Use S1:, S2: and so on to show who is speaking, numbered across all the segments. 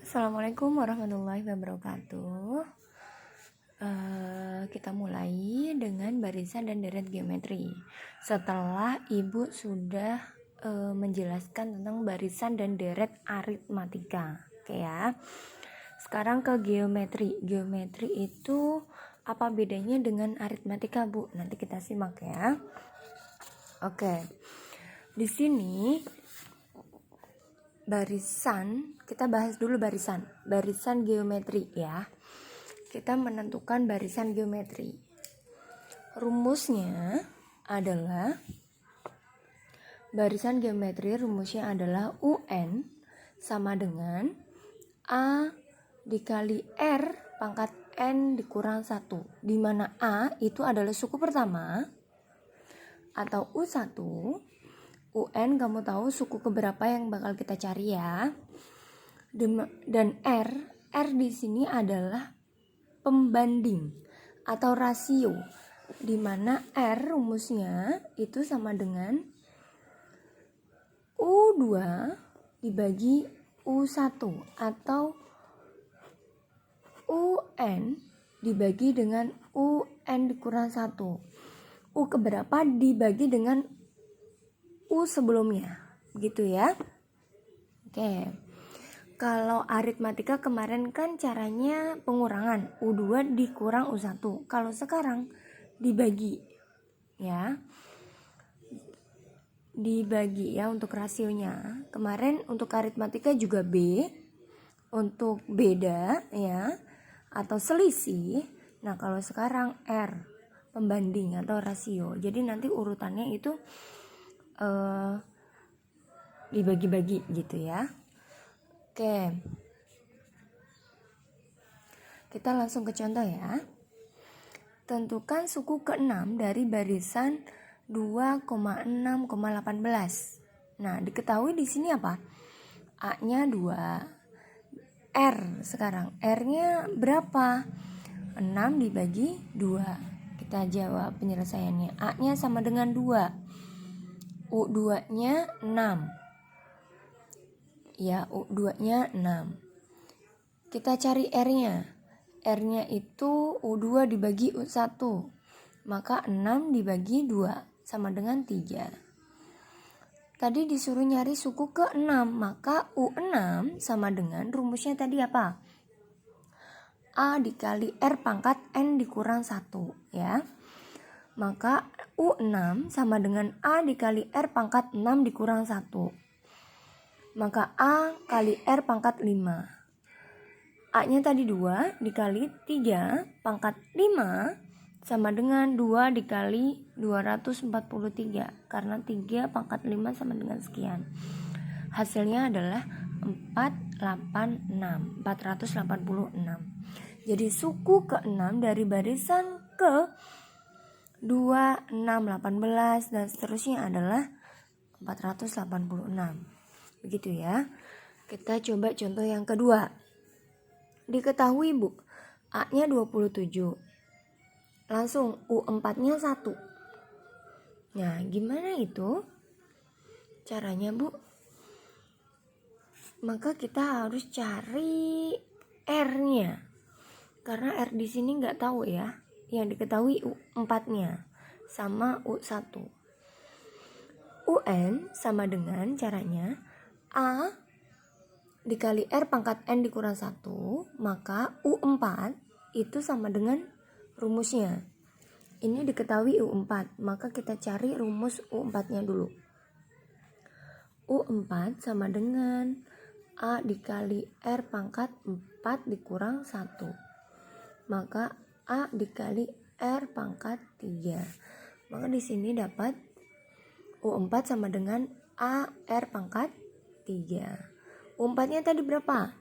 S1: Assalamualaikum warahmatullahi wabarakatuh. Kita mulai dengan barisan dan deret geometri. Setelah Ibu sudah menjelaskan tentang barisan dan deret aritmatika. Oke ya. Sekarang ke geometri. Geometri itu apa bedanya dengan aritmatika, Bu? Nanti kita simak ya. Oke. Di sini barisan, kita bahas dulu barisan geometri ya. Kita menentukan barisan geometri. Rumusnya adalah barisan geometri rumusnya adalah UN sama dengan A dikali R pangkat N dikurang 1, di mana A itu adalah suku pertama atau U1. UN kamu tahu suku keberapa yang bakal kita cari ya. Dan R di sini adalah pembanding atau rasio, di mana R rumusnya itu sama dengan U2 dibagi U1 atau UN dibagi dengan UN dikurang 1. U keberapa dibagi dengan U sebelumnya, begitu ya. Oke. Kalau aritmatika kemarin kan caranya pengurangan, U2 dikurang U1. Kalau sekarang dibagi ya. Dibagi ya untuk rasionya. Kemarin untuk aritmatika juga B untuk beda ya atau selisih. Nah, kalau sekarang R pembanding atau rasio. Jadi nanti urutannya itu dibagi-bagi gitu ya. Oke, kita langsung ke contoh ya. Tentukan suku ke-6 dari barisan 2,6,18. Nah, diketahui di sini apa? A-nya 2. R sekarang. R-nya berapa? 6 dibagi 2. Kita jawab penyelesaiannya. A-nya sama dengan 2. U2-nya 6. Ya, U2-nya 6. Kita cari R-nya. R-nya itu U2 dibagi U1. Maka 6 dibagi 2 sama dengan 3. Tadi disuruh nyari suku ke-6, maka U6 sama dengan rumusnya tadi apa? A dikali R pangkat N dikurang 1 ya. Maka U6 sama dengan A dikali R pangkat 6 dikurang 1. Maka A kali R pangkat 5. A-nya tadi 2 dikali 3 pangkat 5 sama dengan 2 dikali 243. Karena 3 pangkat 5 sama dengan sekian. Hasilnya adalah 486. Jadi suku ke-6 dari barisan ke 2, 6, 18 dan seterusnya adalah 486. Begitu ya. Kita coba contoh yang kedua. Diketahui Bu, A-nya 27. Langsung U4-nya 1. Nah, gimana itu caranya Bu? Maka kita harus cari R-nya. Karena R di sini nggak tahu ya. Yang diketahui U4-nya sama U1. UN sama dengan caranya A dikali R pangkat N dikurang 1, maka U4 itu sama dengan rumusnya. Ini diketahui U4, maka kita cari rumus U4-nya dulu. U4 sama dengan A dikali R pangkat 4 dikurang 1. Maka A dikali R pangkat 3. Maka di sini dapat U4 sama dengan A R pangkat 3. U4-nya tadi berapa?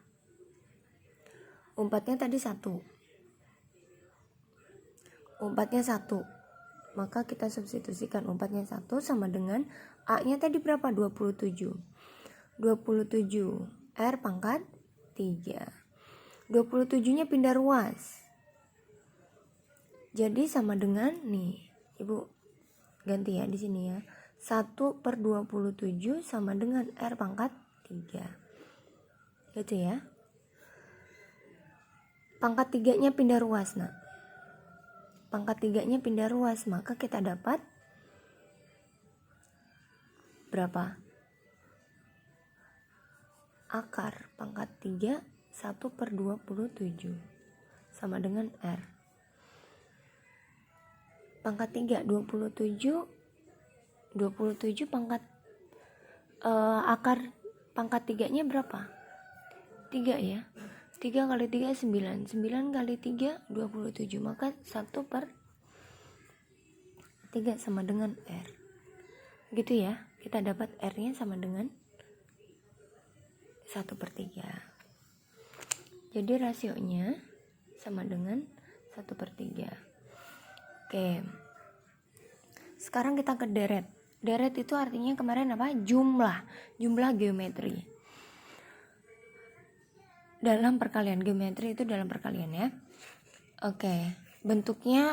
S1: U4-nya tadi 1. U4-nya 1. Maka kita substitusikan U4-nya 1 sama dengan A-nya tadi berapa? 27. 27 R pangkat 3. 27-nya pindah ruas. Jadi sama dengan nih, Ibu ganti ya di sini ya. 1/27 sama dengan R pangkat 3. Gitu ya. pangkat 3-nya pindah ruas. Nah, pangkat 3-nya pindah ruas, maka kita dapat berapa? Akar pangkat 3 1/27 sama dengan R. Pangkat 3 27 pangkat akar pangkat 3-nya berapa? 3 ya. 3 kali 3 9. 9 kali 3 27. Maka 1/3 sama dengan R. Gitu ya. Kita dapat R-nya sama dengan 1/3. Jadi rasionya sama dengan 1/3. Oke. Sekarang kita ke deret. Deret itu artinya kemarin apa? Jumlah geometri. Dalam perkalian, geometri itu dalam perkalian ya. Oke, bentuknya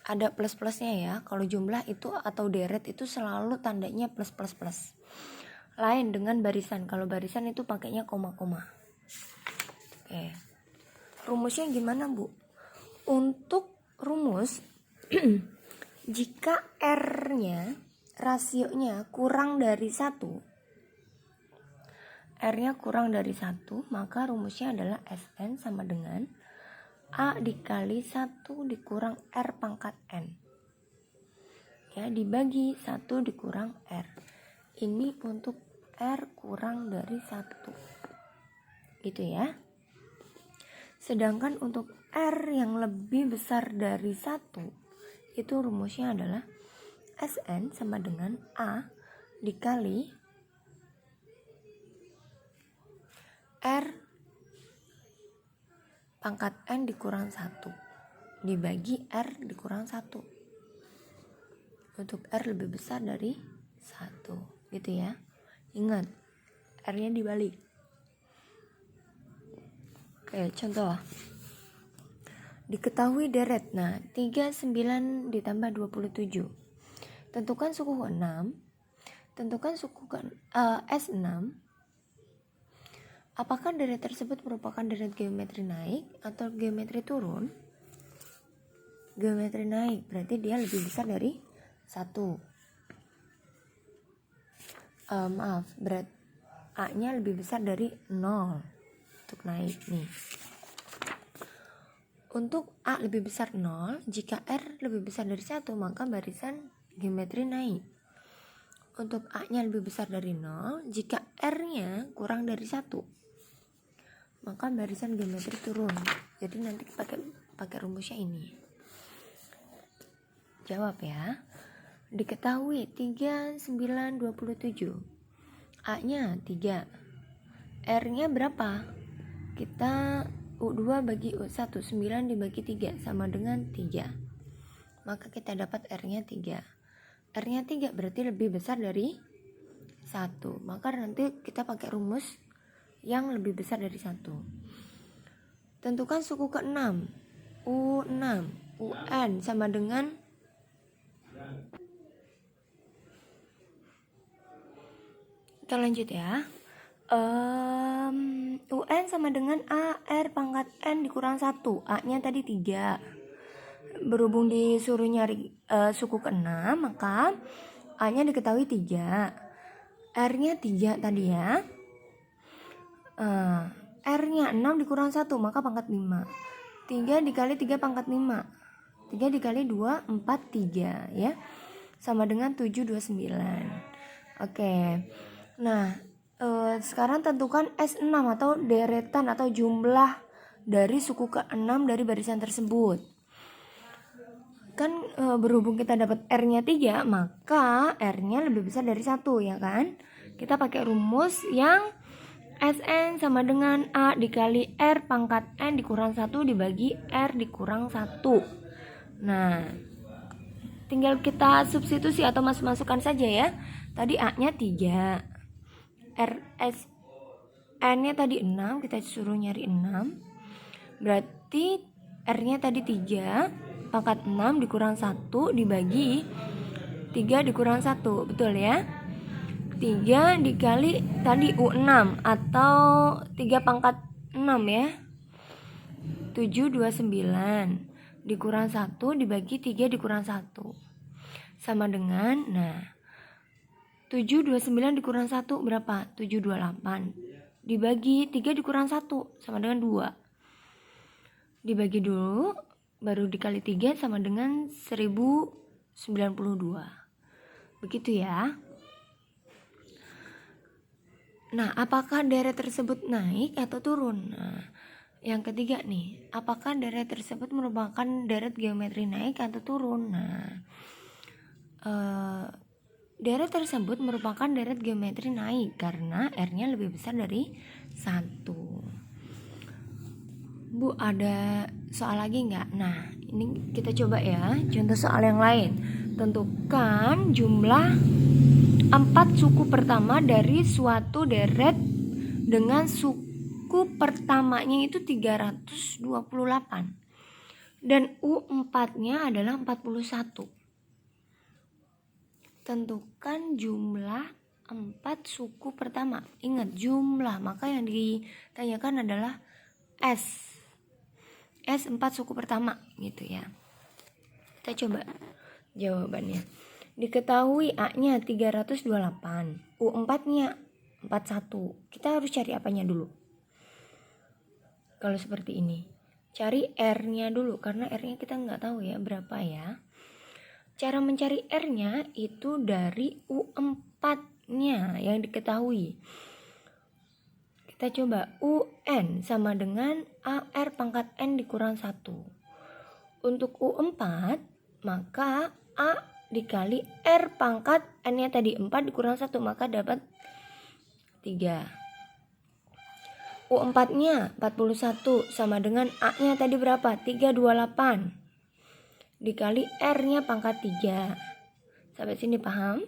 S1: ada plus-plusnya ya. Kalau jumlah itu atau deret itu selalu tandanya plus. Lain dengan barisan. Kalau barisan itu pakainya koma-koma. Oke. Rumusnya gimana, Bu? Untuk rumus jika R-nya rasionya kurang dari 1, R-nya kurang dari 1, maka rumusnya adalah Sn sama dengan A dikali 1 dikurang R pangkat N. Ya, dibagi 1 dikurang R. Ini untuk R kurang dari 1. Gitu ya. Sedangkan untuk R yang lebih besar dari 1, itu rumusnya adalah Sn sama dengan A dikali R pangkat N dikurang 1 dibagi R dikurang 1. Untuk R lebih besar dari 1. Gitu ya. Ingat, R-nya dibalik. Oke, contoh. Diketahui deret. Nah, 39 ditambah 27. Tentukan suku ke-6. Tentukan suku S6. Apakah deret tersebut merupakan deret geometri naik atau geometri turun? Geometri naik, berarti dia lebih besar dari 1. Berat A-nya lebih besar dari 0 untuk naik nih. Untuk A lebih besar 0, jika R lebih besar dari 1, maka barisan geometri naik. Untuk A-nya lebih besar dari 0, jika R-nya kurang dari 1, maka barisan geometri turun. Jadi nanti pakai rumusnya ini. Jawab ya. Diketahui 3 9 27. A-nya 3. R-nya berapa? Kita U2 bagi U1, 9 dibagi 3 sama dengan 3. Maka kita dapat R-nya 3. R-nya 3 berarti lebih besar dari 1. Maka nanti kita pakai rumus yang lebih besar dari 1. Tentukan suku ke-6. U6, UN sama dengan kita lanjut ya. UN sama dengan A R pangkat N dikurang 1. A-nya tadi 3. Berhubung disuruh nyari suku ke-6, maka A-nya diketahui 3. R-nya 3 tadi ya. R-nya 6 dikurang 1, maka pangkat 5. 3 dikali 3 pangkat 5. 3 dikali 2, 4, 3 ya. Sama dengan 7, 29. Oke. Nah, sekarang tentukan S6 atau deretan atau jumlah dari suku ke-6 dari barisan tersebut. Kan berhubung kita dapat R-nya 3, maka R-nya lebih besar dari 1 ya kan. Kita pakai rumus yang Sn sama dengan A dikali R pangkat N dikurang 1 dibagi R dikurang 1. Nah, tinggal kita substitusi atau masukkan saja ya. Tadi A-nya 3. N-nya tadi 6, kita suruh nyari 6. Berarti R-nya tadi 3, pangkat 6 dikurang 1 dibagi 3 dikurang 1, betul ya? 3 dikali tadi U6 atau 3 pangkat 6 ya. 729 dikurang 1 dibagi 3 dikurang 1 sama dengan, nah 729 dikurang 1 berapa? 728 dibagi 3 dikurang 1 sama dengan 2. Dibagi dulu, baru dikali 3 sama dengan 1092. Begitu ya. Nah, apakah deret tersebut naik atau turun? Nah, yang ketiga nih, apakah deret tersebut merupakan deret geometri naik atau turun? Nah, deret tersebut merupakan deret geometri naik karena R-nya lebih besar dari 1. Bu, ada soal lagi nggak? Nah, ini kita coba ya, contoh soal yang lain. Tentukan jumlah 4 suku pertama dari suatu deret dengan suku pertamanya itu 328 dan U4-nya adalah 41. Tentukan jumlah 4 suku pertama. Ingat jumlah, maka yang ditanyakan adalah S 4 suku pertama gitu ya. Kita coba jawabannya. Diketahui A-nya 328, U4-nya 41. Kita harus cari apanya dulu? Kalau seperti ini, cari R-nya dulu karena R-nya kita nggak tahu ya berapa ya. Cara mencari R-nya itu dari U4-nya yang diketahui. Kita coba UN sama dengan AR pangkat N dikurang 1. Untuk U4, maka A dikali R pangkat N-nya tadi 4 dikurang 1, maka dapat 3. U4-nya 41 sama dengan A-nya tadi berapa? 328. Dikali R-nya pangkat 3. Sampai sini paham?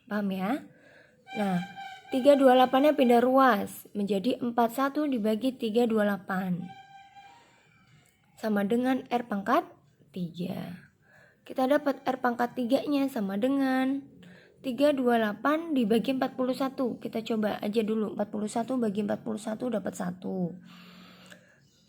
S1: Paham ya? Nah, 328-nya pindah ruas menjadi 41 dibagi 328. Sama dengan R pangkat 3. Kita dapat R pangkat 3-nya sama dengan 328 dibagi 41. Kita coba aja dulu. 41 bagi 41 dapat 1.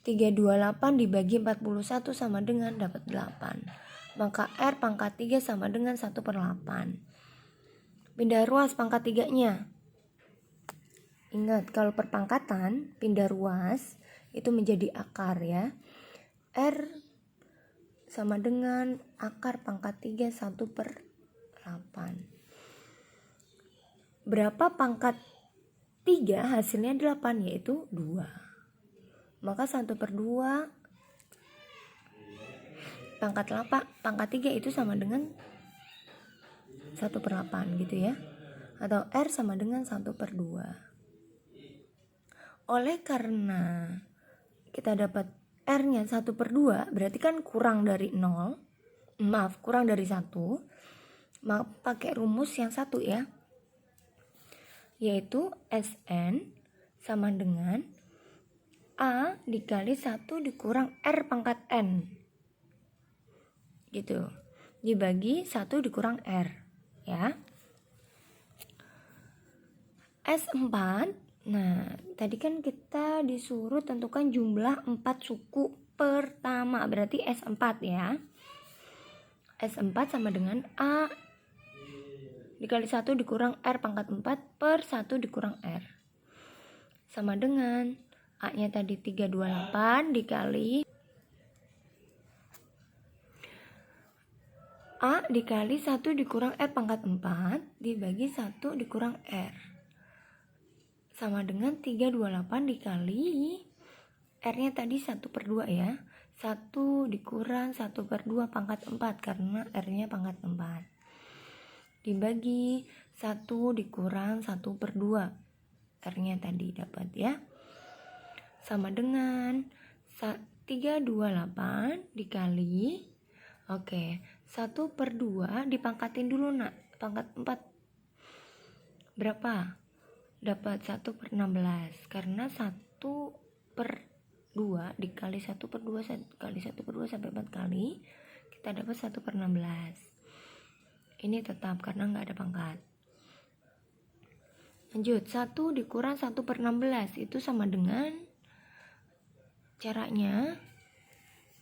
S1: 328 dibagi 41 sama dengan dapat 8. Maka R pangkat 3 sama dengan 1/8. Pindah ruas pangkat 3-nya. Ingat, kalau perpangkatan pindah ruas itu menjadi akar ya. R sama dengan akar pangkat 3 1/8. Berapa pangkat 3? Hasilnya 8, yaitu 2. Maka 1/2 pangkat 3 itu sama dengan 1/8 gitu ya. Atau R sama dengan 1/2. Oleh karena kita dapat R-nya 1/2, berarti kan kurang dari 0. Kurang dari 1. Maka pakai rumus yang satu ya. Yaitu SN sama dengan A dikali 1 dikurang R pangkat N. Gitu. Dibagi 1 dikurang R. Ya. S4. Nah, tadi kan kita disuruh tentukan jumlah 4 suku pertama. Berarti S4 ya. S4 sama dengan A dikali 1 dikurang R pangkat 4 per 1 dikurang R. Sama dengan A-nya tadi 328 dikali A dikali 1 dikurang R pangkat 4 dibagi 1 dikurang R. Sama dengan 328 dikali R-nya tadi 1/2 ya. 1 dikurang 1/2 pangkat 4 karena R-nya pangkat 4. Dibagi 1 dikurang 1/2. R-nya tadi dapat ya. Sama dengan 328 dikali 1/2 dipangkatin dulu nak. Pangkat 4 berapa? Dapat 1/16. Karena 1/2 dikali 1/2 kali 1/2 sampai 4 kali, kita dapat 1/16. Ini tetap karena nggak ada pangkat. Lanjut, 1 dikurang 1/16 itu sama dengan Caranya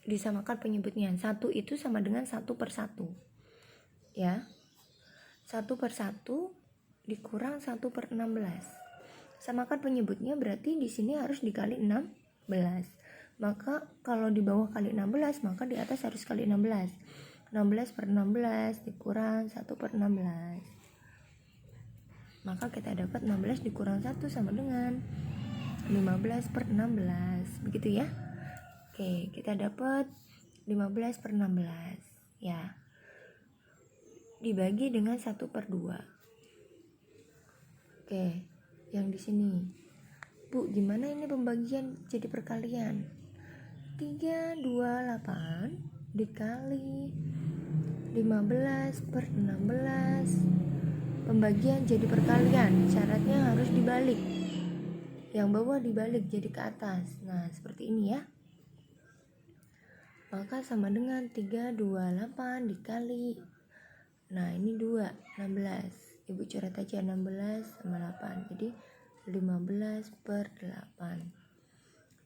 S1: disamakan penyebutnya. 1 itu sama dengan 1 per 1. Ya. 1 per 1 dikurang 1 per 16. Samakan penyebutnya berarti di sini harus dikali 16. Maka kalau di bawah kali 16, maka di atas harus kali 16. 16 per 16 dikurang 1 per 16. Maka kita dapat 16 dikurang 1 sama dengan 15 per 16. Begitu ya. Oke, kita dapat 15 per 16. Ya. Dibagi dengan 1 per 2. Oke, yang di sini. Bu, gimana ini pembagian jadi perkalian? 328 dikali 15 per 16. Pembagian jadi perkalian, syaratnya harus dibalik. Yang bawah dibalik jadi ke atas. Nah, seperti ini ya. Maka sama dengan 328 dikali. Nah, ini 2, 16. Ibu coret aja 16 sama 8. Jadi 15 per 8.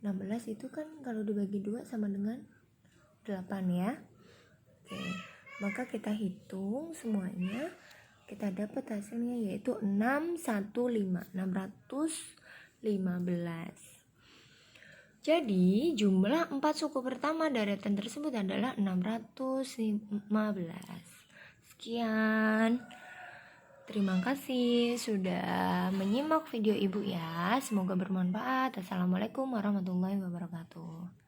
S1: 16 itu kan kalau dibagi 2 sama dengan 8 ya. Oke, maka kita hitung semuanya. Kita dapat hasilnya yaitu 615. Jadi jumlah 4 suku pertama daratan tersebut adalah 615. Sekian. Terima kasih sudah menyimak video ibu ya. Semoga bermanfaat. Assalamualaikum warahmatullahi wabarakatuh.